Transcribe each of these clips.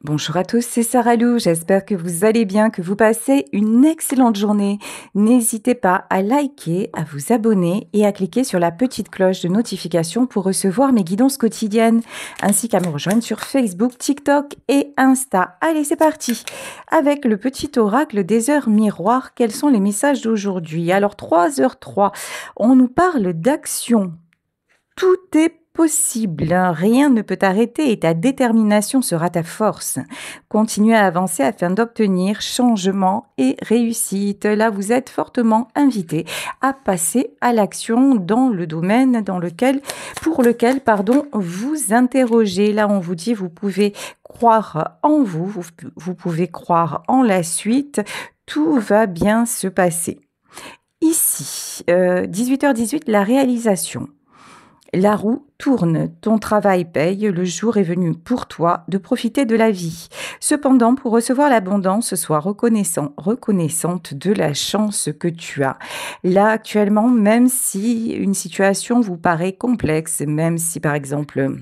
Bonjour à tous, c'est Sarah Lou. J'espère que vous allez bien, que vous passez une excellente journée. N'hésitez pas à liker, à vous abonner et à cliquer sur la petite cloche de notification pour recevoir mes guidances quotidiennes, ainsi qu'à me rejoindre sur Facebook, TikTok et Insta. Allez, c'est parti. Avec le petit oracle des heures miroirs, quels sont les messages d'aujourd'hui? Alors, 3h03, on nous parle d'action. Tout est possible, hein. Rien ne peut t'arrêter et ta détermination sera ta force. Continue à avancer afin d'obtenir changement et réussite. Là, vous êtes fortement invité à passer à l'action dans le domaine pour lequel, vous interrogez. Là, on vous dit, vous pouvez croire en vous pouvez croire en la suite. Tout va bien se passer. Ici, 18h18, la réalisation. La roue tourne, ton travail paye, le jour est venu pour toi de profiter de la vie. Cependant, pour recevoir l'abondance, sois reconnaissante de la chance que tu as. Là, actuellement, même si une situation vous paraît complexe, même si, par exemple,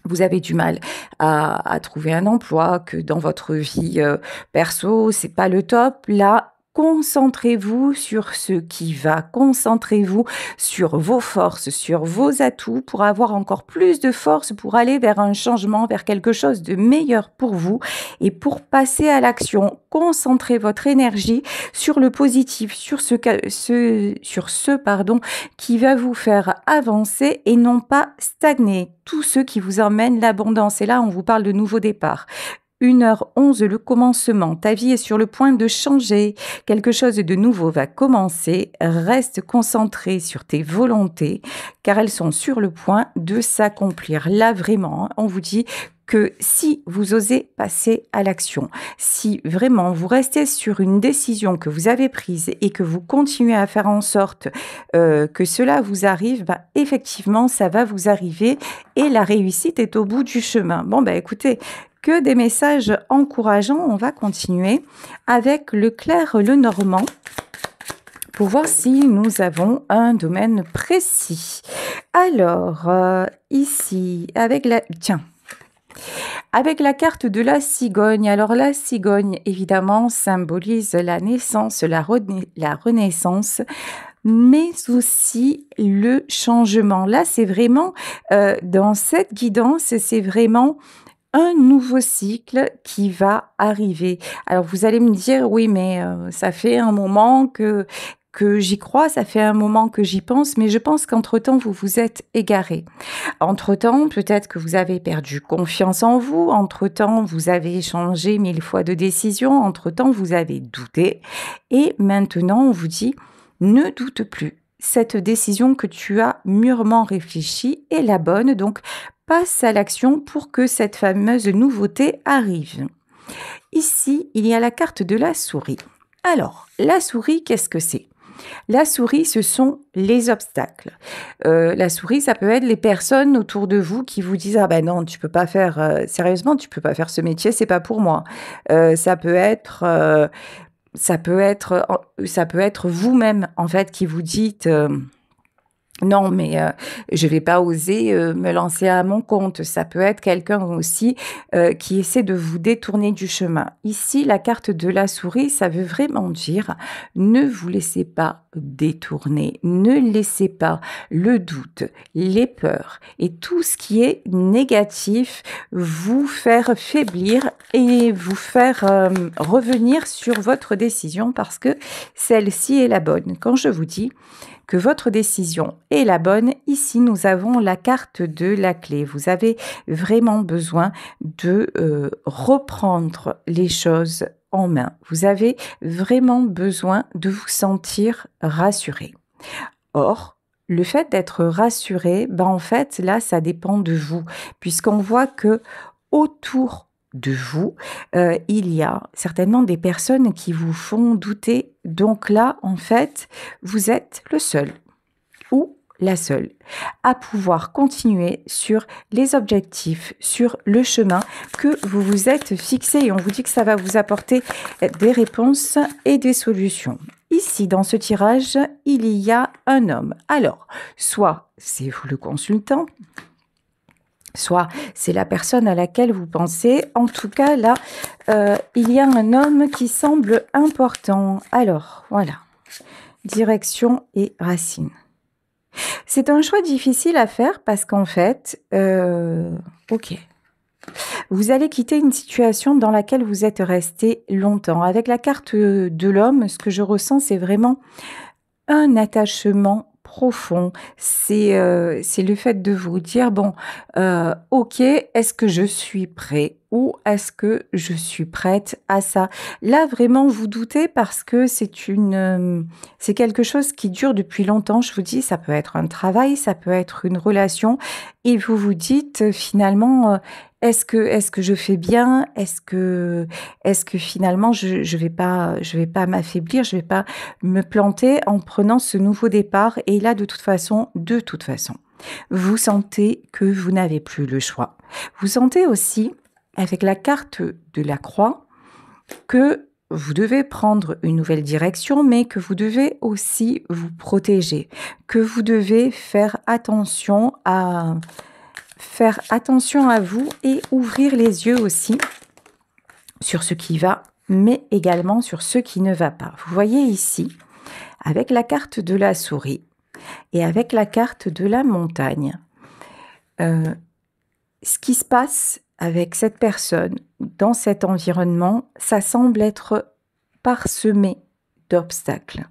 vous avez du mal à trouver un emploi, que dans votre vie perso, c'est pas le top, là, concentrez-vous sur ce qui va, concentrez-vous sur vos forces, sur vos atouts pour avoir encore plus de force pour aller vers un changement, vers quelque chose de meilleur pour vous et pour passer à l'action. Concentrez votre énergie sur le positif, sur ce qui va vous faire avancer et non pas stagner. Tous ceux qui vous emmènent l'abondance. Et là, on vous parle de nouveau départ. 1h11, le commencement. Ta vie est sur le point de changer. Quelque chose de nouveau va commencer. Reste concentré sur tes volontés, car elles sont sur le point de s'accomplir. Là, vraiment, on vous dit que si vous osez passer à l'action, si vraiment vous restez sur une décision que vous avez prise et que vous continuez à faire en sorte que cela vous arrive, effectivement, ça va vous arriver et la réussite est au bout du chemin. Bon, écoutez, que des messages encourageants. On va continuer avec le clair le normand pour voir si nous avons un domaine précis. Alors, ici, avec la carte de la cigogne. Alors, la cigogne, évidemment, symbolise la naissance, la renaissance, mais aussi le changement. Là, c'est vraiment, dans cette guidance, c'est vraiment un nouveau cycle qui va arriver. Alors, vous allez me dire, oui, mais ça fait un moment que j'y crois, ça fait un moment que j'y pense, mais je pense qu'entre-temps, vous vous êtes égaré. Entre-temps, peut-être que vous avez perdu confiance en vous. Entre-temps, vous avez changé 1000 fois de décision. Entre-temps, vous avez douté. Et maintenant, on vous dit, ne doute plus. Cette décision que tu as mûrement réfléchie est la bonne. Donc, passe à l'action pour que cette fameuse nouveauté arrive. Ici, il y a la carte de la souris. Alors, la souris, qu'est-ce que c'est? La souris, ce sont les obstacles. La souris, ça peut être les personnes autour de vous qui vous disent « Ah ben non, tu peux pas faire, sérieusement, tu peux pas faire ce métier, c'est pas pour moi. » Ça peut être vous-même, en fait, qui vous dites non, mais je vais pas oser me lancer à mon compte. Ça peut être quelqu'un aussi qui essaie de vous détourner du chemin. Ici, la carte de la souris, ça veut vraiment dire ne vous laissez pas détourner, ne laissez pas le doute, les peurs et tout ce qui est négatif vous faire faiblir et vous faire revenir sur votre décision parce que celle-ci est la bonne. Quand je vous dis que votre décision est la bonne, ici nous avons la carte de la clé. Vous avez vraiment besoin de reprendre les choses en main. Vous avez vraiment besoin de vous sentir rassuré. Or, le fait d'être rassuré, en fait, là, ça dépend de vous, puisqu'on voit que autour de vous, il y a certainement des personnes qui vous font douter. Donc là, en fait, vous êtes le seul ou la seule à pouvoir continuer sur les objectifs, sur le chemin que vous vous êtes fixé. Et on vous dit que ça va vous apporter des réponses et des solutions. Ici, dans ce tirage, il y a un homme. Alors, soit c'est vous le consultant, Soit c'est la personne à laquelle vous pensez. En tout cas, là, il y a un homme qui semble important. Alors, voilà. Direction et racine. C'est un choix difficile à faire parce qu'en fait, ok. Vous allez quitter une situation dans laquelle vous êtes resté longtemps. Avec la carte de l'homme, ce que je ressens, c'est vraiment un attachement profond. C'est le fait de vous dire, bon, ok, est-ce que je suis prêt ou est-ce que je suis prête à ça? Là, vraiment, vous doutez parce que c'est quelque chose qui dure depuis longtemps. Je vous dis, ça peut être un travail, ça peut être une relation et vous vous dites finalement, est-ce que je fais bien? Est-ce que finalement je vais pas m'affaiblir, je vais pas me planter en prenant ce nouveau départ. Et là, de toute façon, vous sentez que vous n'avez plus le choix. Vous sentez aussi, avec la carte de la croix, que vous devez prendre une nouvelle direction, mais que vous devez aussi vous protéger, que vous devez faire attention à vous et ouvrir les yeux aussi sur ce qui va, mais également sur ce qui ne va pas. Vous voyez ici, avec la carte de la souris et avec la carte de la montagne, ce qui se passe avec cette personne dans cet environnement, ça semble être parsemé d'obstacles.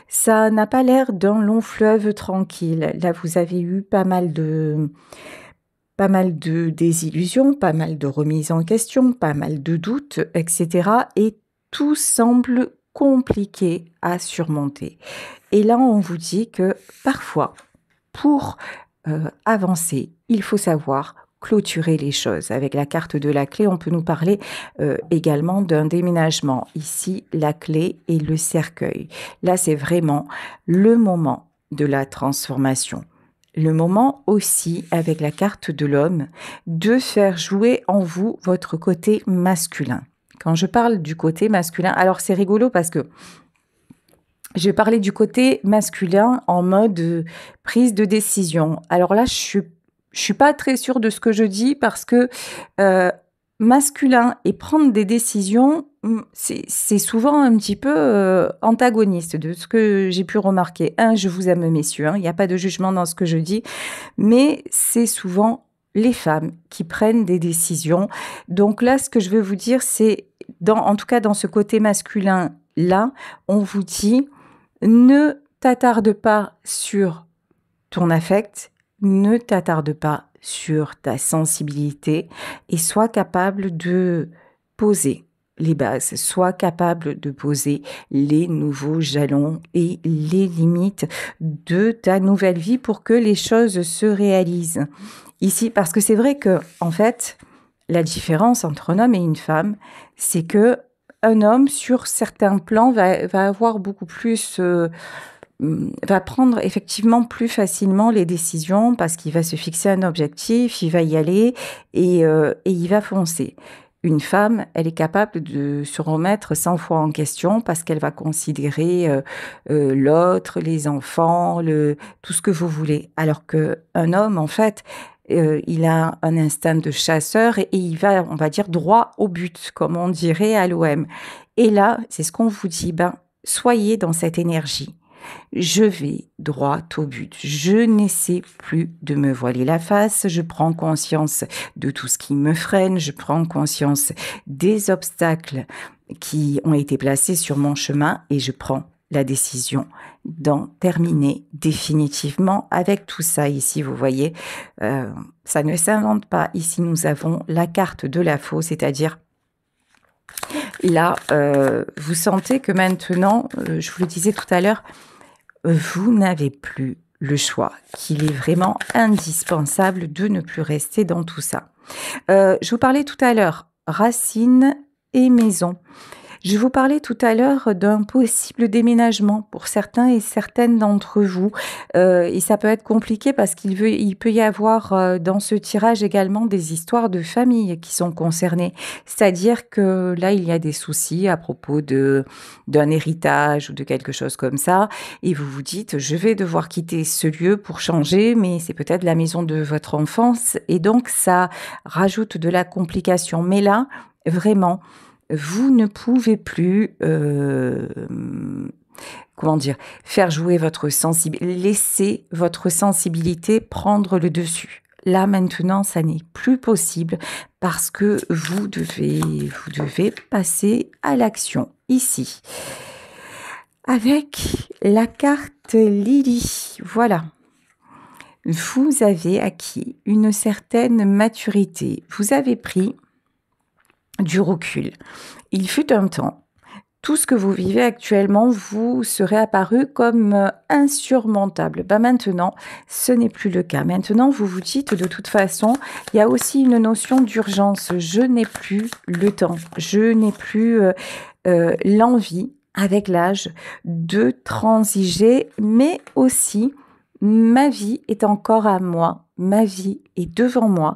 Ça n'a pas l'air d'un long fleuve tranquille. Là, vous avez eu pas mal de désillusions, pas mal de remises en question, pas mal de doutes, etc. Et tout semble compliqué à surmonter. Et là, on vous dit que parfois, pour avancer, il faut savoir clôturer les choses. Avec la carte de la clé, on peut nous parler également d'un déménagement. Ici, la clé et le cercueil. Là, c'est vraiment le moment de la transformation. Le moment aussi, avec la carte de l'homme, de faire jouer en vous votre côté masculin. Quand je parle du côté masculin, alors c'est rigolo parce que je vais parler du côté masculin en mode prise de décision. Alors là, je suis pas très sûre de ce que je dis parce que masculin et prendre des décisions, c'est souvent un petit peu antagoniste de ce que j'ai pu remarquer. Je vous aime messieurs, il n'y a pas de jugement dans ce que je dis, mais c'est souvent les femmes qui prennent des décisions. Donc là, ce que je veux vous dire, c'est, en tout cas dans ce côté masculin, là, on vous dit, ne t'attarde pas sur ton affect, ne t'attarde pas sur ta sensibilité et sois capable de poser les bases, sois capable de poser les nouveaux jalons et les limites de ta nouvelle vie pour que les choses se réalisent. Ici, parce que c'est vrai que, en fait, la différence entre un homme et une femme, c'est que un homme, sur certains plans, va avoir beaucoup plus, va prendre effectivement plus facilement les décisions parce qu'il va se fixer un objectif, il va y aller et il va foncer. Une femme, elle est capable de se remettre 100 fois en question parce qu'elle va considérer l'autre, les enfants, tout ce que vous voulez. Alors qu'un homme, en fait, il a un instinct de chasseur et il va, on va dire, droit au but, comme on dirait à l'OM. Et là, c'est ce qu'on vous dit, soyez dans cette énergie. Je vais droit au but. Je n'essaie plus de me voiler la face. Je prends conscience de tout ce qui me freine. Je prends conscience des obstacles qui ont été placés sur mon chemin et je prends la décision d'en terminer définitivement avec tout ça. Ici, vous voyez, ça ne s'invente pas. Ici, nous avons la carte de la faux, c'est-à-dire là, vous sentez que maintenant, je vous le disais tout à l'heure, vous n'avez plus le choix, qu'il est vraiment indispensable de ne plus rester dans tout ça. Je vous parlais tout à l'heure, racines et maison. Je vous parlais tout à l'heure d'un possible déménagement pour certains et certaines d'entre vous. Et ça peut être compliqué parce il peut y avoir dans ce tirage également des histoires de famille qui sont concernées. C'est-à-dire que là, il y a des soucis à propos d'un héritage ou de quelque chose comme ça. Et vous vous dites, je vais devoir quitter ce lieu pour changer, mais c'est peut-être la maison de votre enfance. Et donc, ça rajoute de la complication. Mais là, vraiment, vous ne pouvez plus, comment dire, faire jouer votre sensibilité, laisser votre sensibilité prendre le dessus. Là, maintenant, ça n'est plus possible parce que vous devez passer à l'action ici. Avec la carte Lily, voilà. Vous avez acquis une certaine maturité. Vous avez pris du recul. Il fut un temps, tout ce que vous vivez actuellement vous serait apparu comme insurmontable. Maintenant, ce n'est plus le cas. Maintenant, vous vous dites de toute façon, il y a aussi une notion d'urgence. Je n'ai plus le temps. Je n'ai plus l'envie, avec l'âge, de transiger, mais aussi ma vie est encore à moi. Ma vie est devant moi.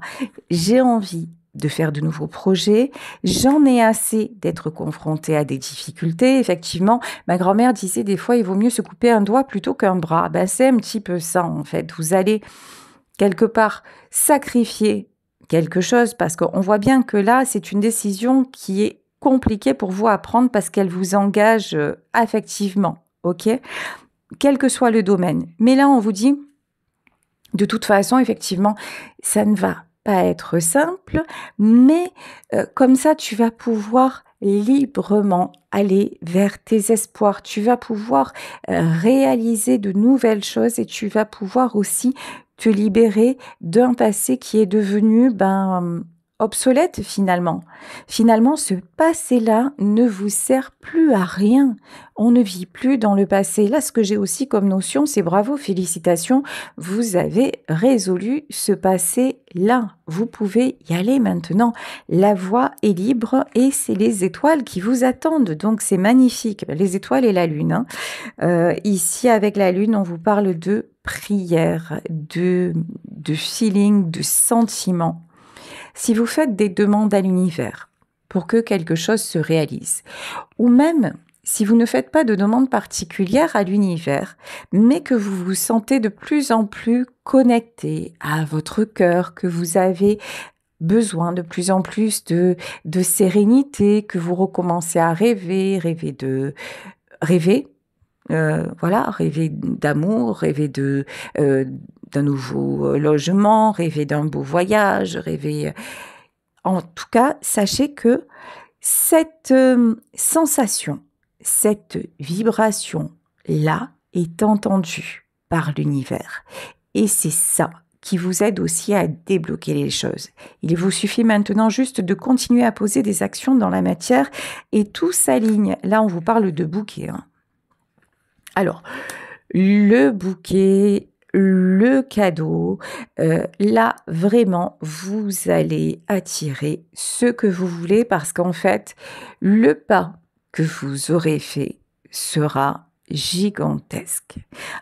J'ai envie de faire de nouveaux projets. J'en ai assez d'être confrontée à des difficultés. Effectivement, ma grand-mère disait des fois, il vaut mieux se couper un doigt plutôt qu'un bras. Ben, c'est un petit peu ça, en fait. Vous allez, quelque part, sacrifier quelque chose parce qu'on voit bien que là, c'est une décision qui est compliquée pour vous à prendre parce qu'elle vous engage affectivement, ok ? Quel que soit le domaine. Mais là, on vous dit, de toute façon, effectivement, ça ne va pas être simple, mais comme ça, tu vas pouvoir librement aller vers tes espoirs. Tu vas pouvoir réaliser de nouvelles choses et tu vas pouvoir aussi te libérer d'un passé qui est devenu obsolète finalement. Finalement, ce passé-là ne vous sert plus à rien. On ne vit plus dans le passé. Là, ce que j'ai aussi comme notion, c'est bravo, félicitations, vous avez résolu ce passé-là. Vous pouvez y aller maintenant. La voie est libre et c'est les étoiles qui vous attendent. Donc, c'est magnifique. Les étoiles et la lune. Ici, avec la lune, on vous parle de prière, de feeling, de sentiment. Si vous faites des demandes à l'univers pour que quelque chose se réalise, ou même si vous ne faites pas de demande particulière à l'univers, mais que vous vous sentez de plus en plus connecté à votre cœur, que vous avez besoin de plus en plus de sérénité, que vous recommencez à rêver rêver d'amour, rêver d'un nouveau logement, rêver d'un beau voyage, rêver... En tout cas, sachez que cette sensation, cette vibration-là est entendue par l'univers. Et c'est ça qui vous aide aussi à débloquer les choses. Il vous suffit maintenant juste de continuer à poser des actions dans la matière et tout s'aligne. Là, on vous parle de bouquet, hein. Alors, le bouquet, le cadeau, là, vraiment, vous allez attirer ce que vous voulez parce qu'en fait, le pas que vous aurez fait sera gigantesque.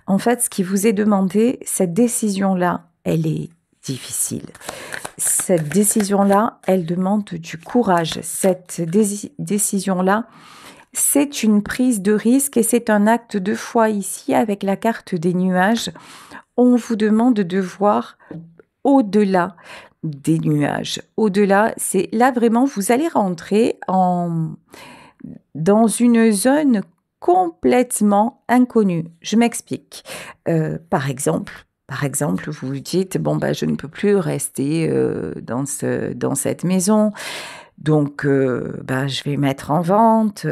En fait, ce qui vous est demandé, cette décision-là, elle est difficile. Cette décision-là, elle demande du courage. Cette décision-là, c'est une prise de risque et c'est un acte de foi. Ici, avec la carte des nuages, on vous demande de voir au-delà des nuages. Au-delà, c'est là vraiment, vous allez rentrer dans une zone complètement inconnue. Je m'explique. Par exemple, vous vous dites, je ne peux plus rester dans cette maison, donc je vais mettre en vente.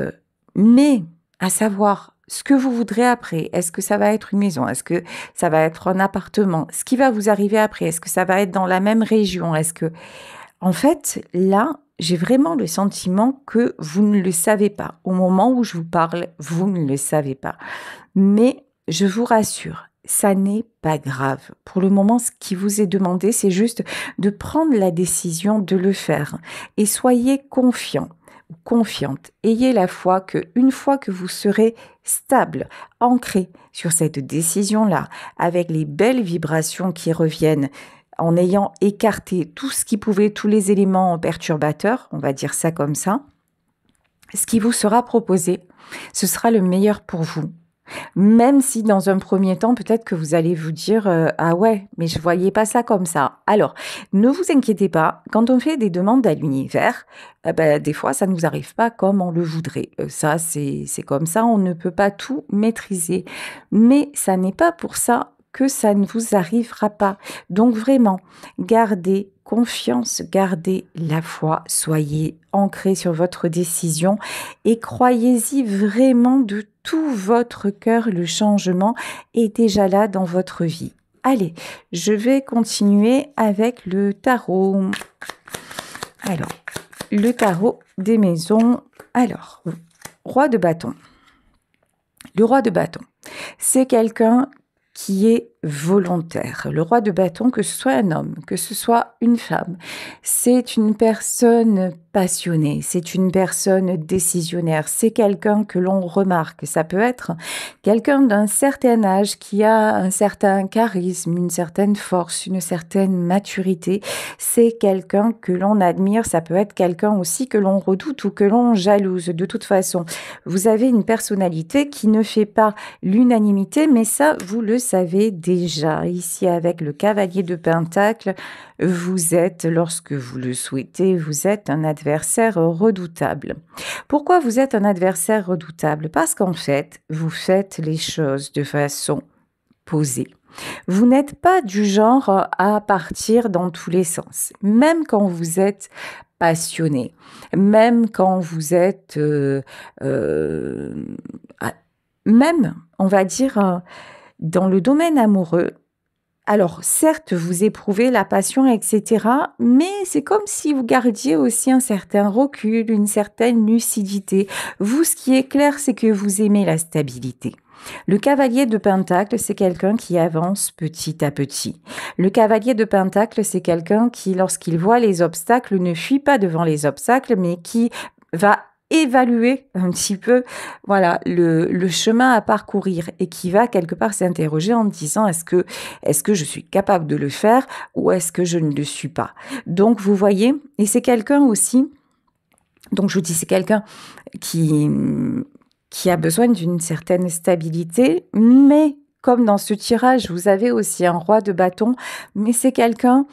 Mais à savoir ce que vous voudrez après, est-ce que ça va être une maison, est-ce que ça va être un appartement, ce qui va vous arriver après, est-ce que ça va être dans la même région, en fait, là, j'ai vraiment le sentiment que vous ne le savez pas. Au moment où je vous parle, vous ne le savez pas. Mais je vous rassure, ça n'est pas grave. Pour le moment, ce qui vous est demandé, c'est juste de prendre la décision de le faire. Et soyez confiants. ou confiante. Ayez la foi qu'une fois que vous serez stable, ancré sur cette décision-là, avec les belles vibrations qui reviennent, en ayant écarté tout ce qui pouvait, tous les éléments perturbateurs, on va dire ça comme ça, ce qui vous sera proposé, ce sera le meilleur pour vous. Même si dans un premier temps, peut-être que vous allez vous dire ah ouais, mais je voyais pas ça comme ça. Alors, ne vous inquiétez pas, quand on fait des demandes à l'univers, des fois, ça ne nous arrive pas comme on le voudrait. Ça, c'est comme ça, on ne peut pas tout maîtriser. Mais ça n'est pas pour ça que ça ne vous arrivera pas. Donc vraiment, gardez confiance, gardez la foi, soyez ancrés sur votre décision et croyez-y vraiment de tout votre cœur, le changement est déjà là dans votre vie. Allez, je vais continuer avec le tarot. Alors, le tarot des maisons. Alors, roi de bâton. Le roi de bâton, c'est quelqu'un qui est volontaire. Le roi de bâton, que ce soit un homme, que ce soit une femme, c'est une personne passionnée, c'est une personne décisionnaire, c'est quelqu'un que l'on remarque. Ça peut être quelqu'un d'un certain âge qui a un certain charisme, une certaine force, une certaine maturité. C'est quelqu'un que l'on admire, ça peut être quelqu'un aussi que l'on redoute ou que l'on jalouse. De toute façon, vous avez une personnalité qui ne fait pas l'unanimité, mais ça, vous le savez déjà. Ici, avec le cavalier de Pentacle, vous êtes, lorsque vous le souhaitez, vous êtes un adversaire redoutable. Pourquoi vous êtes un adversaire redoutable? Parce qu'en fait, vous faites les choses de façon posée. Vous n'êtes pas du genre à partir dans tous les sens, même quand vous êtes passionné, même quand vous êtes, même, on va dire, dans le domaine amoureux. Alors, certes, vous éprouvez la passion, etc., mais c'est comme si vous gardiez aussi un certain recul, une certaine lucidité. Vous, ce qui est clair, c'est que vous aimez la stabilité. Le cavalier de Pentacle, c'est quelqu'un qui avance petit à petit. Le cavalier de Pentacle, c'est quelqu'un qui, lorsqu'il voit les obstacles, ne fuit pas devant les obstacles, mais qui va évaluer un petit peu voilà le chemin à parcourir et qui va quelque part s'interroger en disant est-ce que je suis capable de le faire ou est-ce que je ne le suis pas. Donc vous voyez, et c'est quelqu'un aussi, donc je vous dis c'est quelqu'un qui a besoin d'une certaine stabilité, mais comme dans ce tirage, vous avez aussi un roi de bâton, mais c'est quelqu'un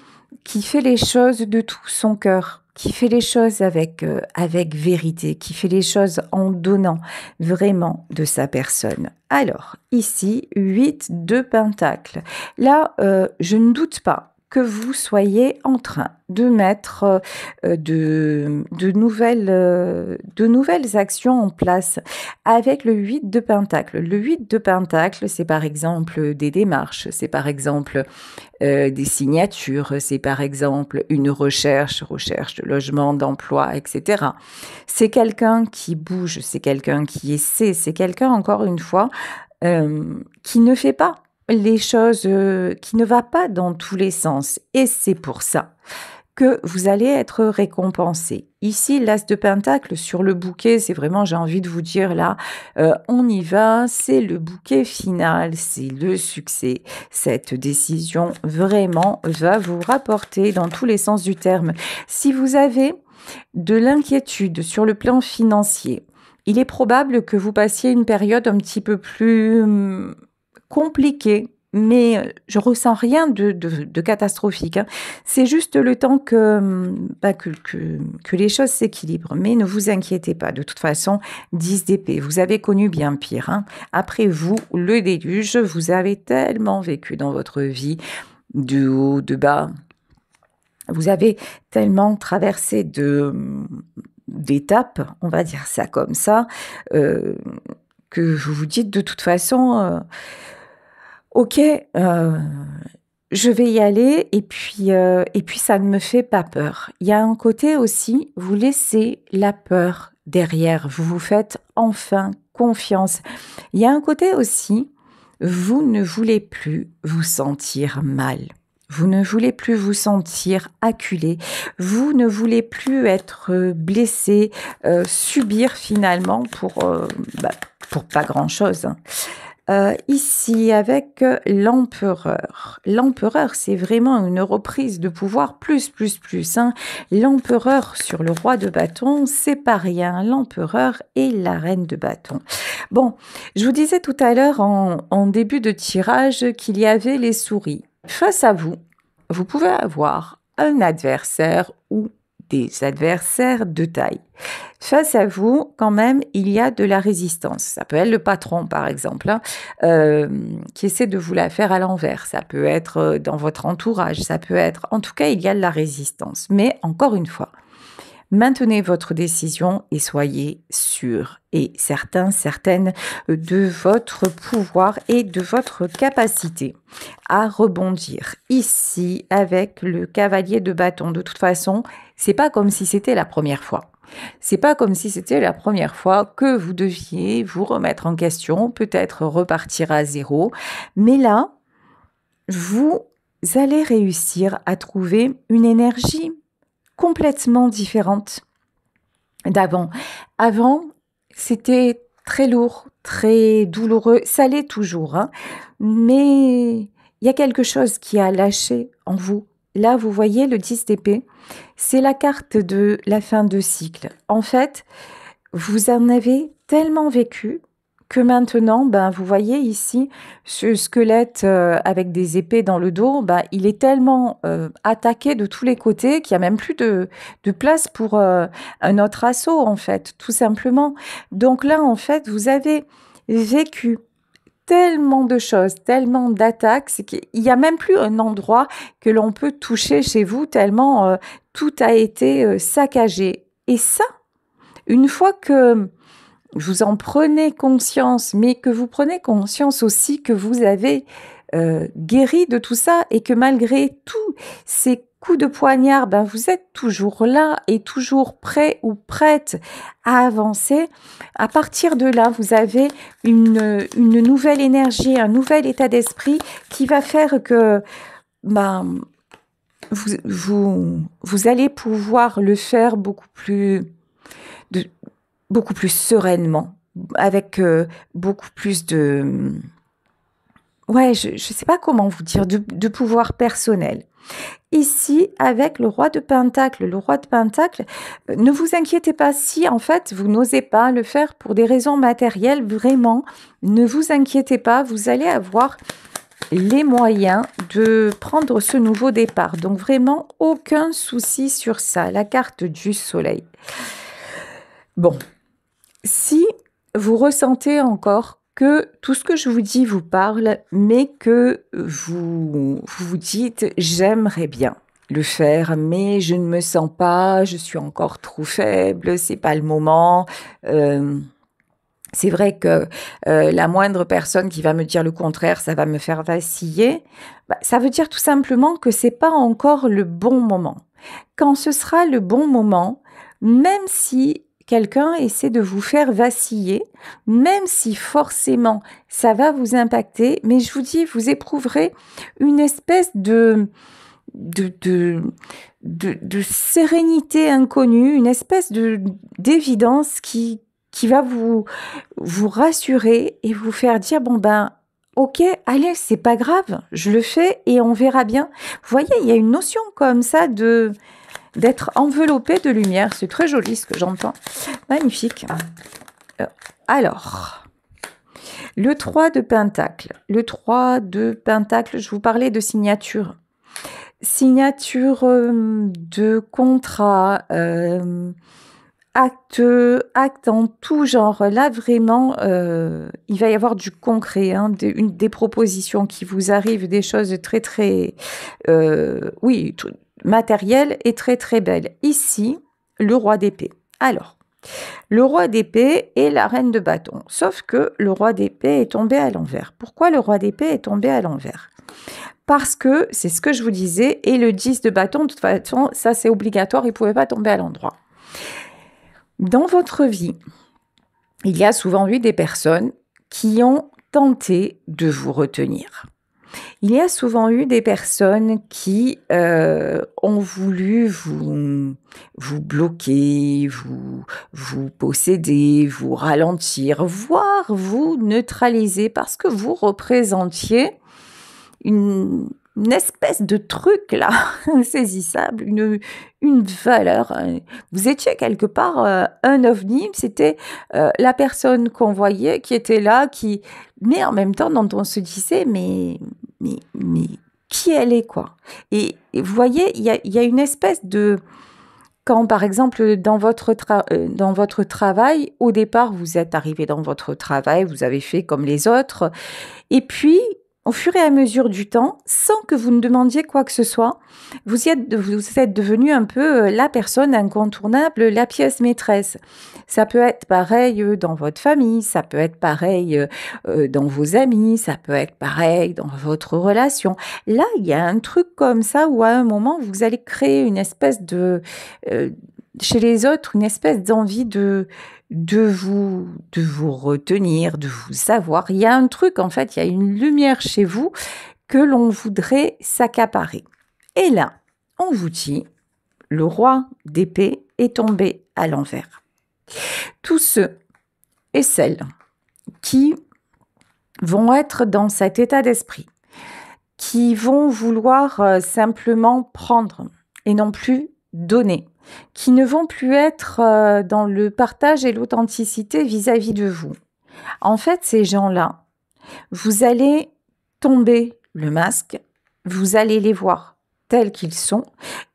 qui fait les choses de tout son cœur, qui fait les choses avec vérité, qui fait les choses en donnant vraiment de sa personne. Alors, ici, 8 de Pentacle. Là, je ne doute pas que vous soyez en train de mettre de nouvelles actions en place avec le 8 de Pentacle. Le 8 de Pentacle, c'est par exemple des démarches, c'est par exemple des signatures, c'est par exemple une recherche de logement, d'emploi, etc. C'est quelqu'un qui bouge, c'est quelqu'un qui essaie, c'est quelqu'un, encore une fois, qui ne fait pas les choses, qui ne va pas dans tous les sens. Et c'est pour ça que vous allez être récompensé. Ici, l'As de Pentacle sur le bouquet, c'est vraiment, j'ai envie de vous dire là, on y va, c'est le bouquet final, c'est le succès. Cette décision vraiment va vous rapporter dans tous les sens du terme. Si vous avez de l'inquiétude sur le plan financier, il est probable que vous passiez une période un petit peu plus compliqué, mais je ressens rien de catastrophique. Hein. C'est juste le temps que les choses s'équilibrent. Mais ne vous inquiétez pas. De toute façon, 10 d'épée, vous avez connu bien pire. Hein. Après vous, le déluge, vous avez tellement vécu dans votre vie, de haut, de bas. Vous avez tellement traversé d'étapes, on va dire ça comme ça, que vous vous dites de toute façon... Ok, je vais y aller et puis ça ne me fait pas peur. Il y a un côté aussi, vous laissez la peur derrière, vous vous faites enfin confiance. Il y a un côté aussi, vous ne voulez plus vous sentir mal. Vous ne voulez plus vous sentir acculé, vous ne voulez plus être blessé, subir finalement pour pas grand-chose, hein. Ici, avec l'empereur. L'empereur, c'est vraiment une reprise de pouvoir plus, hein. L'empereur sur le roi de bâton, c'est pas rien. L'empereur et la reine de bâton. Bon, je vous disais tout à l'heure en début de tirage qu'il y avait les souris. Face à vous, vous pouvez avoir un adversaire ou des adversaires de taille. Face à vous, quand même, il y a de la résistance. Ça peut être le patron, par exemple, hein, qui essaie de vous la faire à l'envers. Ça peut être dans votre entourage. Ça peut être... En tout cas, il y a de la résistance. Mais encore une fois, maintenez votre décision et soyez sûr et certaines de votre pouvoir et de votre capacité à rebondir. Ici, avec le cavalier de bâton, de toute façon, c'est pas comme si c'était la première fois. C'est pas comme si c'était la première fois que vous deviez vous remettre en question, peut-être repartir à zéro. Mais là, vous allez réussir à trouver une énergie complètement différente d'avant. Avant, c'était très lourd, très douloureux. Ça l'est toujours, hein. Mais il y a quelque chose qui a lâché en vous. Là, vous voyez le 10 d'épée, c'est la carte de la fin de cycle. En fait, vous en avez tellement vécu que maintenant, vous voyez ici, ce squelette avec des épées dans le dos, il est tellement attaqué de tous les côtés qu'il n'y a même plus de place pour un autre assaut, en fait, tout simplement. Donc là, en fait, vous avez vécu tellement de choses, tellement d'attaques, c'est qu'il n'y a même plus un endroit que l'on peut toucher chez vous, tellement tout a été saccagé. Et ça, une fois que vous en prenez conscience, mais que vous prenez conscience aussi que vous avez guéri de tout ça et que malgré tous ces coups de poignard, vous êtes toujours là et toujours prêt ou prête à avancer. À partir de là, vous avez une nouvelle énergie, un nouvel état d'esprit qui va faire que vous allez pouvoir le faire beaucoup plus sereinement, avec beaucoup plus de... Ouais, je ne sais pas comment vous dire, de pouvoir personnel. Ici, avec le roi de Pentacle, ne vous inquiétez pas si, en fait, vous n'osez pas le faire pour des raisons matérielles, vraiment, ne vous inquiétez pas, vous allez avoir les moyens de prendre ce nouveau départ. Donc, vraiment, aucun souci sur ça. La carte du soleil. Bon. Si vous ressentez encore que tout ce que je vous dis vous parle, mais que vous vous dites « j'aimerais bien le faire, mais je ne me sens pas, je suis encore trop faible, c'est pas le moment ». C'est vrai que la moindre personne qui va me dire le contraire, ça va me faire vaciller. Ça veut dire tout simplement que c'est pas encore le bon moment. Quand ce sera le bon moment, même si quelqu'un essaie de vous faire vaciller, même si forcément ça va vous impacter, mais je vous dis, vous éprouverez une espèce de sérénité inconnue, une espèce d'évidence qui va vous rassurer et vous faire dire, ok, allez, c'est pas grave, je le fais et on verra bien. Vous voyez, il y a une notion comme ça d'être enveloppé de lumière. C'est très joli ce que j'entends. Magnifique. Alors, le 3 de Pentacle. Le 3 de Pentacle, je vous parlais de signature. Signature de contrat, acte en tout genre. Là, vraiment, il va y avoir du concret, hein, des propositions qui vous arrivent, des choses très, très... matérielle et très très belle. Ici, le roi d'épée. Alors, le roi d'épée et la reine de bâton. Sauf que le roi d'épée est tombé à l'envers. Pourquoi le roi d'épée est tombé à l'envers? Parce que, c'est ce que je vous disais, et le 10 de bâton, de toute façon, ça c'est obligatoire, il ne pouvait pas tomber à l'endroit. Dans votre vie, il y a souvent eu des personnes qui ont tenté de vous retenir. il y a souvent eu des personnes qui ont voulu vous bloquer, vous posséder, vous ralentir, voire vous neutraliser parce que vous représentiez une espèce de truc là, insaisissable, une valeur. Vous étiez quelque part un ovni, c'était la personne qu'on voyait qui était là, mais en même temps dont on se disait mais qui elle est quoi. Et vous voyez, il y a une espèce de... Quand, par exemple, dans votre travail, au départ, vous êtes arrivé dans votre travail, vous avez fait comme les autres, et puis, au fur et à mesure du temps, sans que vous ne demandiez quoi que ce soit, vous êtes devenu un peu la personne incontournable, la pièce maîtresse. Ça peut être pareil dans votre famille, ça peut être pareil dans vos amis, ça peut être pareil dans votre relation. Là, il y a un truc comme ça où à un moment, vous allez créer une espèce chez les autres, une espèce d'envie de vous retenir, de vous savoir. Il y a un truc, en fait, il y a une lumière chez vous que l'on voudrait s'accaparer. Et là, on vous dit, le roi d'épée est tombé à l'envers. Tous ceux et celles qui vont être dans cet état d'esprit, qui vont vouloir simplement prendre et non plus donner, qui ne vont plus être dans le partage et l'authenticité vis-à-vis de vous. En fait, ces gens-là, vous allez tomber le masque, vous allez les voir tels qu'ils sont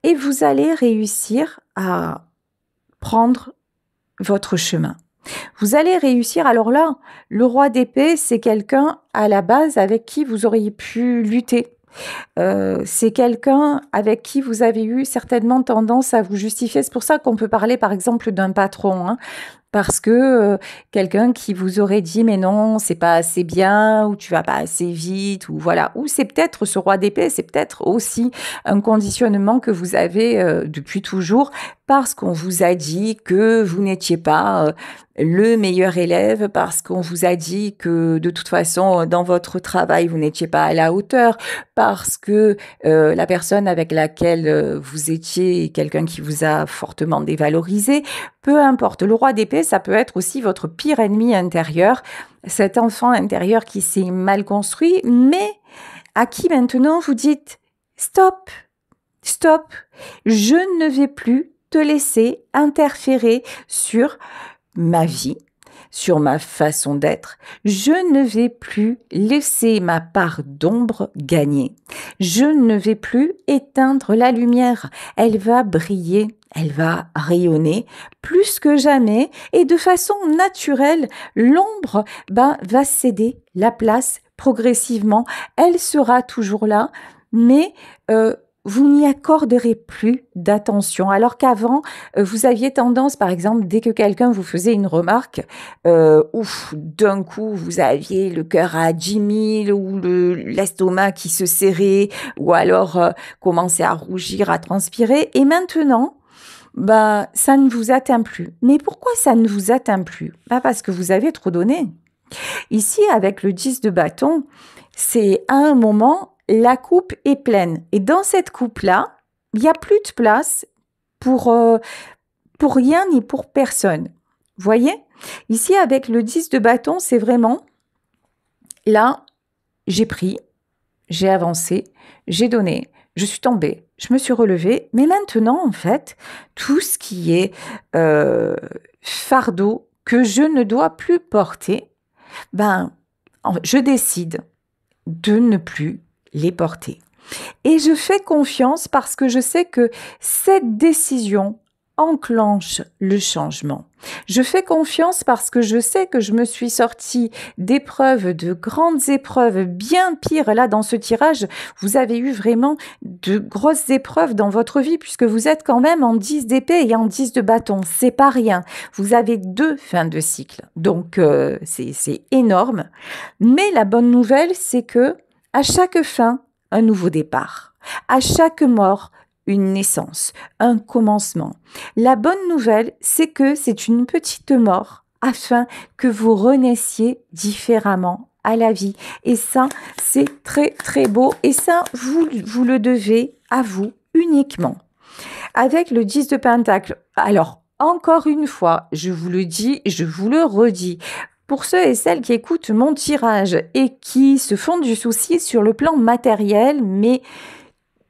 et vous allez réussir à prendre votre chemin. Vous allez réussir. Alors là, le roi d'épée, c'est quelqu'un à la base avec qui vous auriez pu lutter. C'est quelqu'un avec qui vous avez eu certainement tendance à vous justifier. C'est pour ça qu'on peut parler par exemple d'un patron, hein, parce que quelqu'un qui vous aurait dit mais non, c'est pas assez bien, ou tu vas pas assez vite, ou voilà. Ou c'est peut-être ce roi d'épée, c'est peut-être aussi un conditionnement que vous avez depuis toujours, parce qu'on vous a dit que vous n'étiez pas le meilleur élève, parce qu'on vous a dit que de toute façon dans votre travail vous n'étiez pas à la hauteur, parce que la personne avec laquelle vous étiez quelqu'un qui vous a fortement dévalorisé. Peu importe, le roi d'épée, ça peut être aussi votre pire ennemi intérieur, cet enfant intérieur qui s'est mal construit, mais à qui maintenant vous dites « Stop, stop, je ne vais plus te laisser interférer sur ma vie, sur ma façon d'être. Je ne vais plus laisser ma part d'ombre gagner. Je ne vais plus éteindre la lumière. Elle va briller, elle va rayonner plus que jamais et de façon naturelle, l'ombre va céder la place progressivement. Elle sera toujours là, mais vous n'y accorderez plus d'attention. Alors qu'avant, vous aviez tendance, par exemple, dès que quelqu'un vous faisait une remarque, d'un coup, vous aviez le cœur à 10 000 ou l'estomac qui se serrait ou alors commençait à rougir, à transpirer. Et maintenant, ça ne vous atteint plus. Mais pourquoi ça ne vous atteint plus? Parce que vous avez trop donné. Ici, avec le 10 de bâton, c'est à un moment, la coupe est pleine. Et dans cette coupe-là, il n'y a plus de place pour rien ni pour personne. Vous voyez? Ici, avec le 10 de bâton, c'est vraiment, là, j'ai pris, j'ai avancé, j'ai donné, je suis tombée, je me suis relevée. Mais maintenant, en fait, tout ce qui est fardeau que je ne dois plus porter, je décide de ne plus les porter. Et je fais confiance parce que je sais que cette décision enclenche le changement. Je fais confiance parce que je sais que je me suis sortie d'épreuves, de grandes épreuves, bien pires. Là, dans ce tirage, vous avez eu vraiment de grosses épreuves dans votre vie puisque vous êtes quand même en 10 d'épée et en 10 de bâton. C'est pas rien. Vous avez 2 fins de cycle. Donc, c'est énorme. Mais la bonne nouvelle, c'est que à chaque fin, un nouveau départ. À chaque mort, une naissance, un commencement. La bonne nouvelle, c'est que c'est une petite mort afin que vous renaissiez différemment à la vie. Et ça, c'est très, très beau. Et ça, vous le devez à vous uniquement. Avec le 10 de Pentacle, alors, encore une fois, je vous le dis, je vous le redis. Pour ceux et celles qui écoutent mon tirage et qui se font du souci sur le plan matériel, mais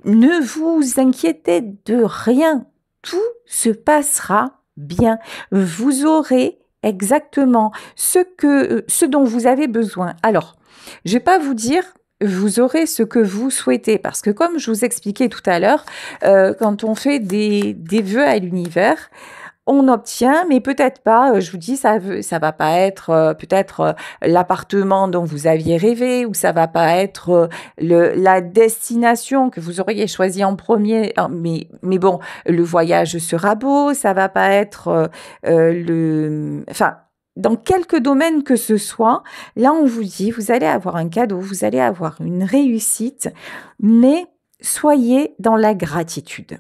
ne vous inquiétez de rien. Tout se passera bien. Vous aurez exactement ce dont vous avez besoin. Alors, je vais pas vous dire vous aurez ce que vous souhaitez parce que comme je vous expliquais tout à l'heure, quand on fait des vœux à l'univers, on obtient, mais peut-être pas, je vous dis, ça va pas être peut-être l'appartement dont vous aviez rêvé, ou ça va pas être la destination que vous auriez choisie en premier, mais bon, le voyage sera beau, ça va pas être enfin, dans quelques domaines que ce soit, là on vous dit, vous allez avoir un cadeau, vous allez avoir une réussite, mais soyez dans la gratitude.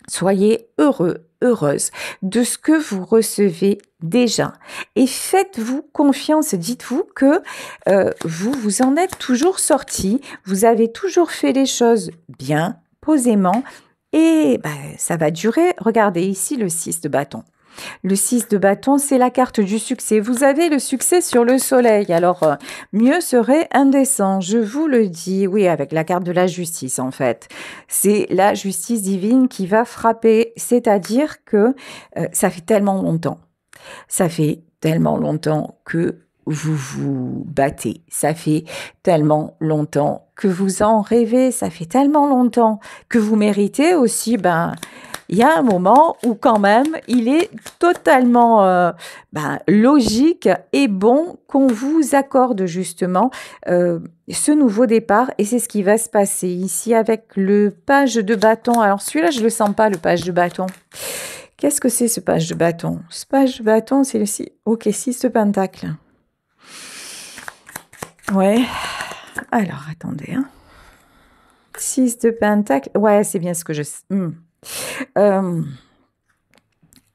Soyez heureux, heureuse de ce que vous recevez déjà. Et faites-vous confiance, dites-vous que vous en êtes toujours sorti, vous avez toujours fait les choses bien, posément, et ça va durer. Regardez ici le 6 de bâton. Le 6 de bâton, c'est la carte du succès. Vous avez le succès sur le soleil. Alors, mieux serait indécent, je vous le dis. Oui, avec la carte de la justice, en fait. C'est la justice divine qui va frapper. C'est-à-dire que ça fait tellement longtemps. Ça fait tellement longtemps que vous vous battez. Ça fait tellement longtemps que vous en rêvez. Ça fait tellement longtemps que vous méritez aussi, il y a un moment où quand même, il est totalement logique et bon qu'on vous accorde justement ce nouveau départ. Et c'est ce qui va se passer ici avec le page de bâton. Alors celui-là, je ne le sens pas, le page de bâton. Qu'est-ce que c'est ce page de bâton? Ce page de bâton, c'est le 6. Ok, 6 de pentacle. Ouais. Alors, attendez. 6 de pentacle. Ouais, c'est bien ce que je sais.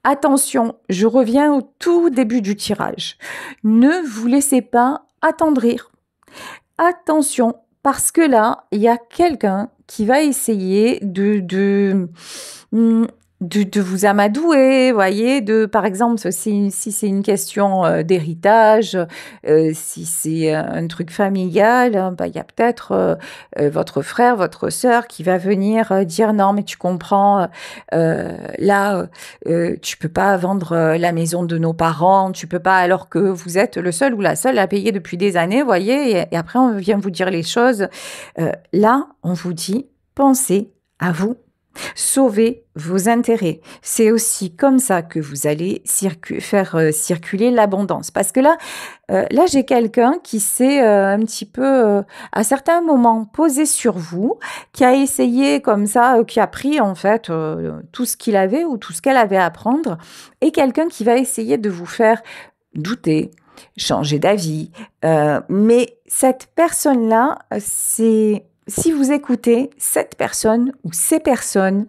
Attention, je reviens au tout début du tirage. Ne vous laissez pas attendrir. Attention, parce que là, il y a quelqu'un qui va essayer de vous amadouer, voyez, par exemple, si c'est une question d'héritage, si c'est un truc familial, il y a peut-être votre frère, votre sœur qui va venir dire non, mais tu comprends, là, tu peux pas vendre la maison de nos parents, tu peux pas, alors que vous êtes le seul ou la seule à payer depuis des années, voyez, et après on vient vous dire les choses. Là, on vous dit, pensez à vous. Sauvez vos intérêts. C'est aussi comme ça que vous allez faire circuler l'abondance. Parce que là j'ai quelqu'un qui s'est un petit peu, à certains moments, posé sur vous, qui a essayé comme ça, qui a pris en fait tout ce qu'il avait ou tout ce qu'elle avait à prendre, et quelqu'un qui va essayer de vous faire douter, changer d'avis. Mais cette personne-là, si vous écoutez cette personne ou ces personnes,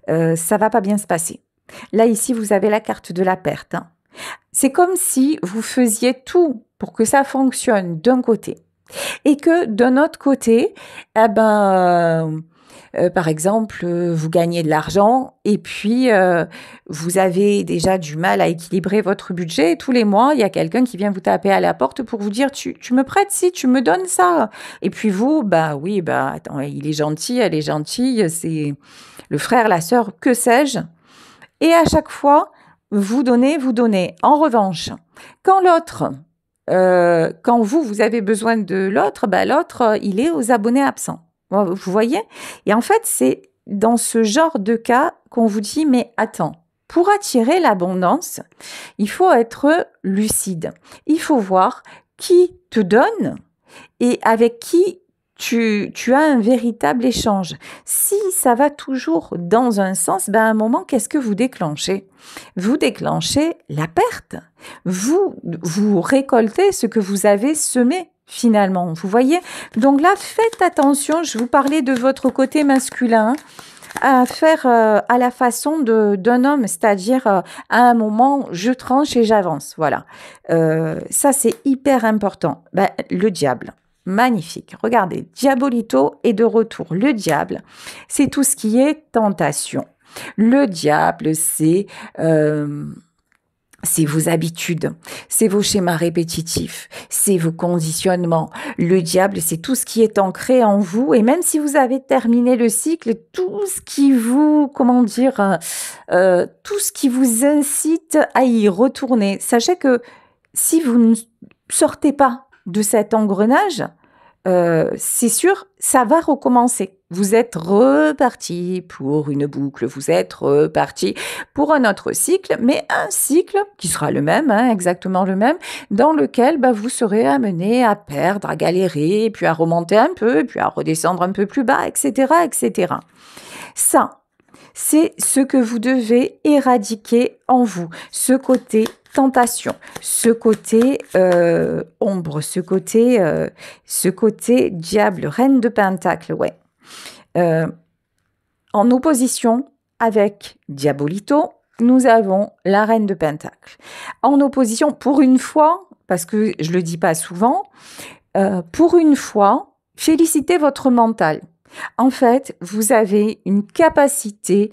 ça va pas bien se passer. Là, ici, vous avez la carte de la perte. C'est comme si vous faisiez tout pour que ça fonctionne d'un côté et que d'un autre côté, par exemple, vous gagnez de l'argent et puis vous avez déjà du mal à équilibrer votre budget. Et tous les mois, il y a quelqu'un qui vient vous taper à la porte pour vous dire tu me prêtes si tu me donnes ça. Et puis vous, oui, attends, il est gentil, elle est gentille, c'est le frère, la sœur, que sais-je. Et à chaque fois, vous donnez. En revanche, quand l'autre, quand vous avez besoin de l'autre, l'autre, il est aux abonnés absents. Vous voyez? Et en fait, c'est dans ce genre de cas qu'on vous dit, mais attends, pour attirer l'abondance, il faut être lucide. Il faut voir qui te donne et avec qui tu as un véritable échange. Si ça va toujours dans un sens, à un moment, qu'est-ce que vous déclenchez? Vous déclenchez la perte. Vous récoltez ce que vous avez semé. Finalement, vous voyez? Donc là, faites attention, je vous parlais de votre côté masculin. à faire à la façon d'un homme, c'est-à-dire à un moment, je tranche et j'avance. Voilà. Ça, c'est hyper important. Ben, le diable. Magnifique. Regardez, Diabolito est de retour. Le diable, c'est tout ce qui est tentation. Le diable, c'est vos habitudes, c'est vos schémas répétitifs, c'est vos conditionnements. Le diable, c'est tout ce qui est ancré en vous. Et même si vous avez terminé le cycle, tout ce qui vous, tout ce qui vous incite à y retourner. Sachez que si vous ne sortez pas de cet engrenage, c'est sûr, ça va recommencer. Vous êtes reparti pour une boucle, vous êtes reparti pour un autre cycle, mais un cycle qui sera le même, hein, exactement le même, dans lequel vous serez amené à perdre, à galérer, puis à remonter un peu, puis à redescendre un peu plus bas, etc., etc. Ça, c'est ce que vous devez éradiquer en vous, ce côté tentation, ce côté ombre, ce côté diable, reine de pentacle, ouais. En opposition avec Diabolito, nous avons la reine de pentacle. En opposition, pour une fois, parce que je le dis pas souvent, pour une fois, félicitez votre mental. En fait, vous avez une capacité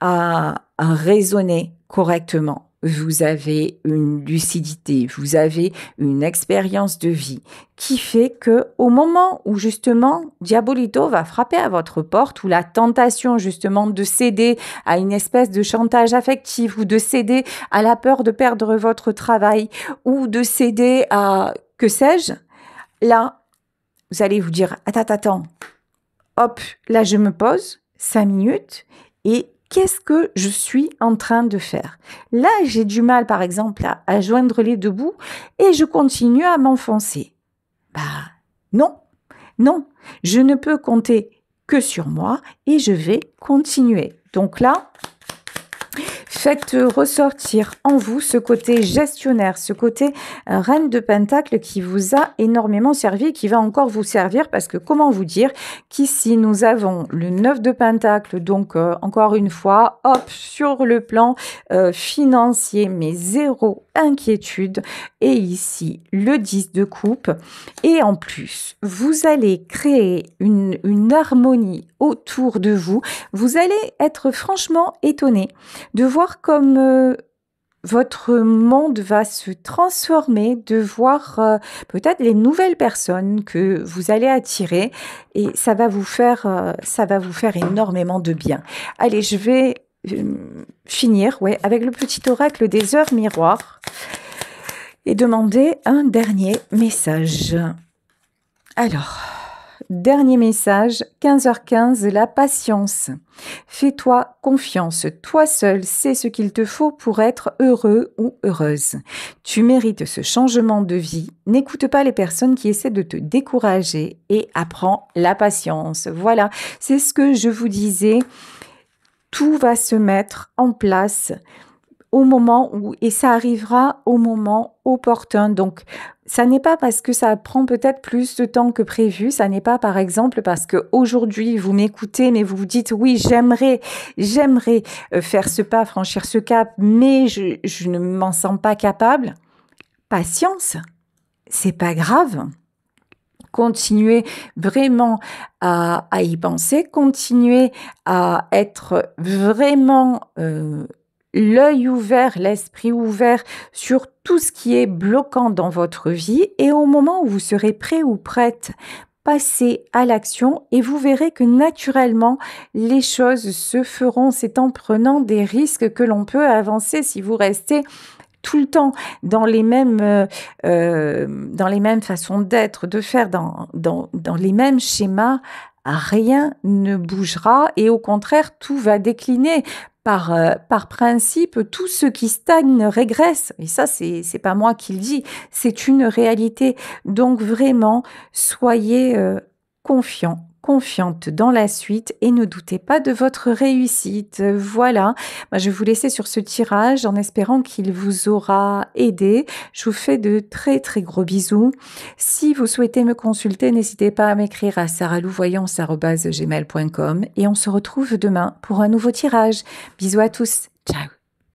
à raisonner correctement. Vous avez une lucidité, vous avez une expérience de vie qui fait que au moment où justement Diabolito va frapper à votre porte, ou la tentation justement de céder à une espèce de chantage affectif, ou de céder à la peur de perdre votre travail, ou de céder à que sais-je, là, vous allez vous dire attends, hop, là je me pose 5 minutes et qu'est-ce que je suis en train de faire? Là, j'ai du mal, par exemple, à joindre les deux bouts et je continue à m'enfoncer. Non, je ne peux compter que sur moi et je vais continuer. Donc là, faites ressortir en vous ce côté gestionnaire, ce côté reine de pentacle qui vous a énormément servi, qui va encore vous servir, parce que comment vous dire qu'ici nous avons le 9 de pentacle, donc encore une fois, hop, sur le plan financier, mais zéro inquiétude, et ici le 10 de coupe, et en plus, vous allez créer une harmonie autour de vous, vous allez être franchement étonné de voir comme votre monde va se transformer, de voir peut-être les nouvelles personnes que vous allez attirer, et ça va vous faire énormément de bien. Allez, je vais finir avec le petit oracle des heures miroirs et demander un dernier message. Alors, dernier message, 15h15, la patience. Fais-toi confiance, toi seul sais ce qu'il te faut pour être heureux ou heureuse. Tu mérites ce changement de vie, n'écoute pas les personnes qui essaient de te décourager et apprends la patience. Voilà, c'est ce que je vous disais, tout va se mettre en place au moment où, et ça arrivera au moment opportun. Donc, ça n'est pas parce que ça prend peut-être plus de temps que prévu, ça n'est pas par exemple parce que aujourd'hui vous m'écoutez, mais vous vous dites oui, j'aimerais faire ce pas, franchir ce cap, mais je ne m'en sens pas capable. Patience, c'est pas grave. Continuez vraiment à y penser, continuez à être vraiment l'œil ouvert, l'esprit ouvert sur tout ce qui est bloquant dans votre vie, et au moment où vous serez prêt ou prête, passez à l'action et vous verrez que naturellement les choses se feront. C'est en prenant des risques que l'on peut avancer. Si vous restez tout le temps dans les mêmes façons d'être, de faire, dans les mêmes schémas, rien ne bougera et au contraire, tout va décliner. Par principe, tout ce qui stagne régresse. Et ça, c'est pas moi qui le dis, c'est une réalité. Donc vraiment, soyez confiants, confiante dans la suite et ne doutez pas de votre réussite. Voilà, moi, je vais vous laisser sur ce tirage en espérant qu'il vous aura aidé. Je vous fais de très très gros bisous. Si vous souhaitez me consulter, n'hésitez pas à m'écrire à saralouvoyance@gmail.com et on se retrouve demain pour un nouveau tirage. Bisous à tous. Ciao.